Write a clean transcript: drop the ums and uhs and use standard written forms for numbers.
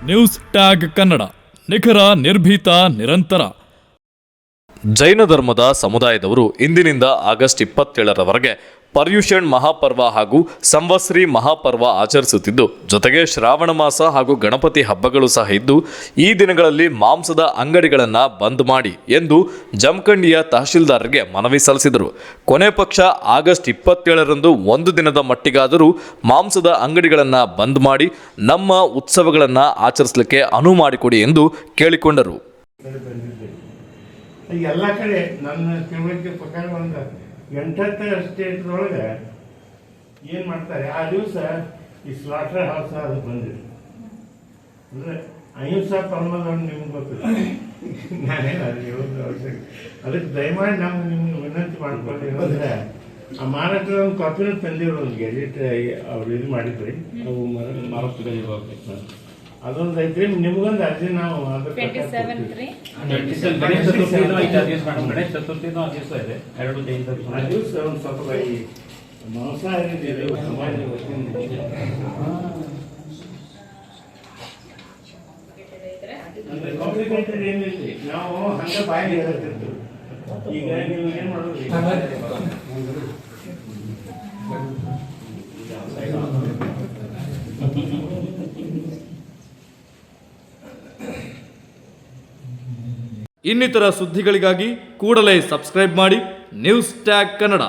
News tag Kannada, ನಿಖರ, ನಿರ್ಭೀತ, ನಿರಂತರ. ಜೈನ ಧರ್ಮದ ಸಮುದಾಯದವರು ಇಂದಿನಿಂದ ಆಗಸ್ಟ್ 27ರವರೆಗೆ ಪರ್ಯುಷಣ್ ಮಹಾಪರ್ವ ಹಾಗೂ ಸಂವತ್ಸರಿ ಮಹಾಪರ್ವ ಆಚರಿಸುತ್ತಿದ್ದು, ಜೊತೆಗೆ ಶ್ರಾವಣ ಮಾಸ ಹಾಗೂ ಗಣಪತಿ ಹಬ್ಬಗಳು ಸಹ ಇದ್ದು, ಈ ದಿನಗಳಲ್ಲಿ ಮಾಂಸದ ಅಂಗಡಿಗಳನ್ನು ಬಂದ್ ಮಾಡಿ ಎಂದು ಜಮಖಂಡಿಯ ತಹಶೀಲ್ದಾರ್ಗೆ ಮನವಿ ಸಲ್ಲಿಸಿದರು. ಕೊನೆ ಪಕ್ಷ ಆಗಸ್ಟ್ 27ರಂದು ಒಂದು ದಿನದ ಮಟ್ಟಿಗಾದರೂ ಮಾಂಸದ ಅಂಗಡಿಗಳನ್ನು ಬಂದ್ ಮಾಡಿ ನಮ್ಮ ಉತ್ಸವಗಳನ್ನು ಆಚರಿಸಲಿಕ್ಕೆ ಅನುವು ಮಾಡಿಕೊಡಿ ಎಂದು ಕೇಳಿಕೊಂಡರು. ಎಲ್ಲ ಕಡೆ ನನ್ನ ತಿಳುವಳಿಕೆ ಪ್ರಕಾರ ಒಂದು 8 ಸ್ಟೇಟ್ದೊಳಗೆ ಏನು ಮಾಡ್ತಾರೆ, ಆ ದಿವಸ ಈ ಸ್ಲಾಟರ್ ಹೌಸ್ ಅದು ಬಂದಿದೆ ಅಂದರೆ ಅಹಿಂಸಾ ಪರಮದವ್ರು ನಿಮ್ಗೆ ಗೊತ್ತಿಲ್ಲ. ನಾನೇನು ಅದು ಹೇಳೋದು ಅವಶ್ಯಕ. ಅದಕ್ಕೆ ದಯಮಾಡಿ ನಾವು ನಿಮ್ಗೆ ವಿನಂತಿ ಮಾಡ್ಕೊಳ್ಳಿ. ಅಂದರೆ ಆ ಮಹಾರಾಷ್ಟ್ರದ ಒಂದು ಕಾಪಿನೂ ತಂದಿರೋ ಒಂದು ಗೆಜೆಟ್ ಅವ್ರು ಇದು ಮಾಡಿದ್ರಿ, ಅವು ಮಹಾರಾಷ್ಟ್ರ ಅದೊಂದು ಐತ್ರಿ. ನಿಮ್ಗೊಂದು ಅರ್ಜಿ ನಾವು ಗಣೇಶ ಚತುರ್ಥಿನೂ ಆ ದಿವಸ ಇದೆ. 2 ಜೈನ ಆ ದಿವಸ ಒಂದು ಸ್ವಲ್ಪ ಈ ಮಾಂಸಾಹಾರಿ ಸಮಾಜ ಕಾಂಪ್ಲಿಕೇಟೆಡ್ ಏನಿಲ್ಲ. ನಾವು ಹಂಗೆ ಬಾಯಿಗೆ ಹೇಳ್ತಿರ್ತೀವಿ. ಈಗ ನೀವು ಏನು ಮಾಡೋದು, ಇನ್ನಿತರ ಸುದ್ದಿಗಳಿಗಾಗಿ ಕೂಡಲೇ ಸಬ್ಸ್ಕ್ರೈಬ್ ಮಾಡಿ ನ್ಯೂಸ್ ಟ್ಯಾಗ್ ಕನ್ನಡ.